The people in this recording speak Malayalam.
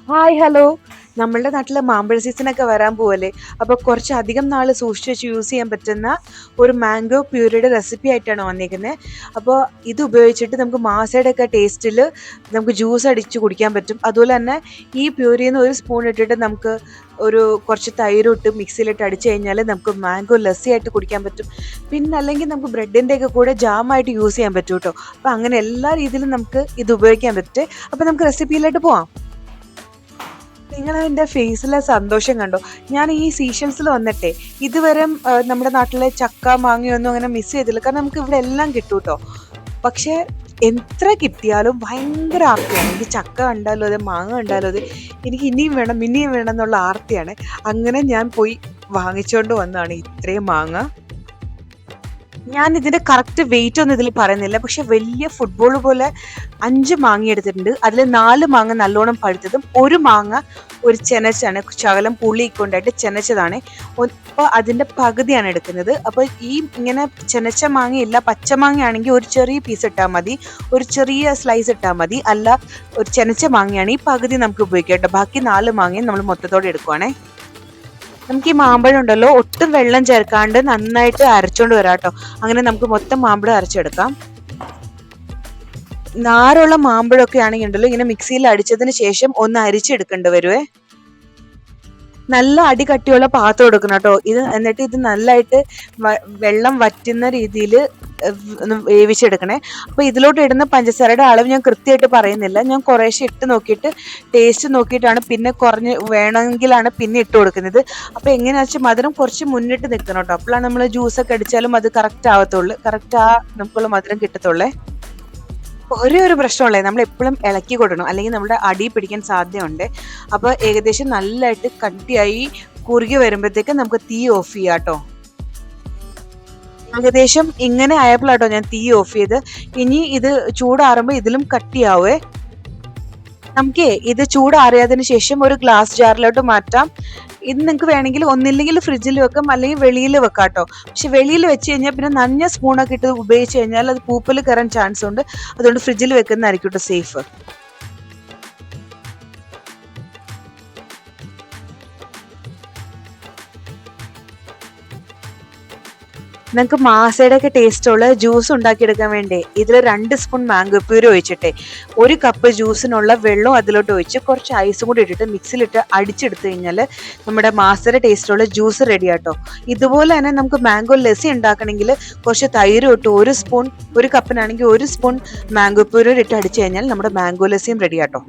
Hi hello. നമ്മളുടെ നാട്ടിലെ മാമ്പഴ സീസണൊക്കെ വരാൻ പോവല്ലേ. അപ്പോൾ കുറച്ചധികം നാൾ സൂക്ഷിച്ച് വെച്ച് യൂസ് ചെയ്യാൻ പറ്റുന്ന ഒരു മാംഗോ പ്യൂരിയുടെ റെസിപ്പി ആയിട്ടാണ് വന്നിരിക്കുന്നത്. അപ്പോൾ ഇത് ഉപയോഗിച്ചിട്ട് നമുക്ക് മാസയുടെ ഒക്കെ ടേസ്റ്റിൽ നമുക്ക് ജ്യൂസ് അടിച്ച് കുടിക്കാൻ പറ്റും. അതുപോലെ തന്നെ ഈ പ്യൂരിയിൽ നിന്ന് ഒരു സ്പൂൺ ഇട്ടിട്ട് നമുക്ക് കുറച്ച് തൈര് ഇട്ട് മിക്സിയിലിട്ട് അടിച്ചു കഴിഞ്ഞാൽ നമുക്ക് മാംഗോ ലസ്സി ആയിട്ട് കുടിക്കാൻ പറ്റും. പിന്നെ അല്ലെങ്കിൽ നമുക്ക് ബ്രെഡിൻ്റെ ഒക്കെ കൂടെ ജാമായിട്ട് യൂസ് ചെയ്യാൻ പറ്റും കേട്ടോ. അപ്പോൾ അങ്ങനെ എല്ലാ രീതിയിലും നമുക്ക് ഇത് ഉപയോഗിക്കാൻ പറ്റും. അപ്പോൾ നമുക്ക് റെസിപ്പിയിലോട്ട് പോവാം. നിങ്ങൾ എൻ്റെ ഫേസിലെ സന്തോഷം കണ്ടോ? ഞാൻ ഈ സീഷൻസിൽ വന്നിട്ടേ ഇതുവരെ നമ്മുടെ നാട്ടിലെ ചക്ക മാങ്ങയൊന്നും അങ്ങനെ മിസ് ചെയ്തില്ല. കാരണം നമുക്ക് ഇവിടെ എല്ലാം കിട്ടും കേട്ടോ. പക്ഷേ എത്ര കിട്ടിയാലും ഭയങ്കര ആർത്തിയാണ്. എനിക്ക് ചക്ക കണ്ടാലോ അതെ, മാങ്ങ കണ്ടാലോ അതെ, എനിക്ക് ഇനിയും വേണം ഇനിയും വേണം എന്നുള്ള ആർത്തിയാണ്. അങ്ങനെ ഞാൻ പോയി വാങ്ങിച്ചുകൊണ്ട് വന്നതാണ് ഇത്രയും മാങ്ങ. ഞാൻ ഇതിന്റെ കറക്റ്റ് വെയിറ്റ് ഒന്നും ഇതിൽ പറയുന്നില്ല. പക്ഷെ വലിയ ഫുട്ബോൾ പോലെ 5 മാങ്ങ എടുത്തിട്ടുണ്ട്. അതിൽ 4 മാങ്ങ നല്ലോണം പഴുത്തതും ഒരു മാങ്ങ ഒരു ചെനച്ചാണ്, ശകലം പുളി കൊണ്ടായിട്ട് ചെനച്ചതാണ്. അപ്പോൾ അതിന്റെ പകുതിയാണ് എടുക്കുന്നത്. അപ്പോൾ ഈ ഇങ്ങനെ ചെനച്ച മാങ്ങയില്ല, പച്ചമാങ്ങ ആണെങ്കിൽ ഒരു ചെറിയ പീസ് ഇട്ടാൽ മതി, ഒരു ചെറിയ സ്ലൈസ് ഇട്ടാൽ മതി. അല്ല ഒരു ചെനച്ച മാങ്ങയാണ് ഈ പകുതി നമുക്ക് ഉപയോഗിക്കാം കേട്ടോ. ബാക്കി 4 മാങ്ങയും നമ്മൾ മൊത്തത്തോടെ എടുക്കുവാണേ. നമുക്ക് ഈ മാമ്പഴം ഉണ്ടല്ലോ ഒട്ടും വെള്ളം ചേർക്കാണ്ട് നന്നായിട്ട് അരച്ചോണ്ട് വരാം കേട്ടോ. അങ്ങനെ നമുക്ക് മൊത്തം മാമ്പഴം അരച്ചെടുക്കാം. നാരുള്ള മാമ്പഴമൊക്കെ ആണെങ്കിൽ ഉണ്ടല്ലോ ഇങ്ങനെ മിക്സിയിൽ അടിച്ചതിന് ശേഷം ഒന്ന് അരിച്ചെടുക്കേണ്ടി വരുവേ. നല്ല അടികട്ടിയുള്ള പാത്രം എടുക്കണം കേട്ടോ. എന്നിട്ട് ഇത് നല്ലതായിട്ട് വെള്ളം വറ്റുന്ന രീതിയിൽ ഒന്ന് വേവിച്ചെടുക്കണേ. അപ്പോൾ ഇതിലോട്ട് ഇടുന്ന പഞ്ചസാരയുടെ അളവ് ഞാൻ കൃത്യമായിട്ട് പറയുന്നില്ല. ഞാൻ കുറേശ്ശെ ഇട്ട് നോക്കിയിട്ട് ടേസ്റ്റ് നോക്കിയിട്ടാണ്, പിന്നെ കുറഞ്ഞ് വേണമെങ്കിലാണ് പിന്നെ ഇട്ട് കൊടുക്കുന്നത്. അപ്പോൾ എങ്ങനെയാണെന്ന് വെച്ചാൽ മധുരം കുറച്ച് മുന്നിട്ട് നിൽക്കണം കേട്ടോ. അപ്പോഴാണ് നമ്മൾ ജ്യൂസൊക്കെ അടിച്ചാലും അത് കറക്റ്റ് ആവത്തുള്ളൂ, കറക്റ്റ് നമുക്കുള്ള മധുരം കിട്ടത്തുള്ളേ. ഒരു പ്രശ്നമുള്ളേ, നമ്മൾ എപ്പോഴും ഇളക്കി കൊടുക്കണം, അല്ലെങ്കിൽ നമ്മുടെ അടി പിടിക്കാൻ സാധ്യതയുണ്ട്. അപ്പോൾ ഏകദേശം നല്ലതായിട്ട് കട്ടിയായി കുറുകി വരുമ്പോഴത്തേക്ക് നമുക്ക് തീ ഓഫ് ചെയ്യാം കേട്ടോ. ഏകദേശം ഇങ്ങനെ ആയപ്പോഴാട്ടോ ഞാൻ തീ ഓഫ് ചെയ്ത്. ഇനി ഇത് ചൂടാറുമ്പോൾ ഇതിലും കട്ടിയാവേ. നമുക്ക് ഇത് ചൂടാറിയതിന് ശേഷം ഒരു ഗ്ലാസ് ജാറിലോട്ട് മാറ്റാം. ഇത് നിങ്ങൾക്ക് വേണമെങ്കിൽ ഒന്നില്ലെങ്കിൽ ഫ്രിഡ്ജിൽ വെക്കാം, അല്ലെങ്കിൽ വെളിയിൽ വെക്കാം കേട്ടോ. പക്ഷെ വെളിയിൽ വെച്ച് കഴിഞ്ഞാൽ പിന്നെ നനഞ്ഞ സ്പൂണൊക്കെ ഇട്ട് ഉപയോഗിച്ച് കഴിഞ്ഞാൽ അത് പൂപ്പൽ കയറാൻ ചാൻസ് ഉണ്ട്. അതുകൊണ്ട് ഫ്രിഡ്ജിൽ വെക്കുന്നതായിരിക്കും കേട്ടോ സേഫ്. നിങ്ങൾക്ക് മാസയുടെ ഒക്കെ ടേസ്റ്റുള്ള ജ്യൂസ് ഉണ്ടാക്കിയെടുക്കാൻ വേണ്ടി ഇതിൽ 2 സ്പൂൺ മാംഗോ പ്യൂരി ഒഴിച്ചിട്ടെ 1 കപ്പ് ജ്യൂസിനുള്ള വെള്ളം അതിലോട്ട് ഒഴിച്ച് കുറച്ച് ഐസും കൂടി ഇട്ടിട്ട് മിക്സിയിലിട്ട് അടിച്ചെടുത്ത് കഴിഞ്ഞാൽ നമ്മുടെ മാസയുടെ ടേസ്റ്റുള്ള ജ്യൂസ് റെഡി ആട്ടോ. ഇതുപോലെ തന്നെ നമുക്ക് മാംഗോ ലസ്സി ഉണ്ടാക്കണമെങ്കിൽ കുറച്ച് തൈര് ഇട്ട് 1 സ്പൂൺ, 1 കപ്പിനാണെങ്കിൽ 1 സ്പൂൺ മാംഗോ പ്യൂരി ഇട്ട് അടിച്ചു കഴിഞ്ഞാൽ നമ്മുടെ മാംഗോ ലസ്സിയും റെഡി ആട്ടോ.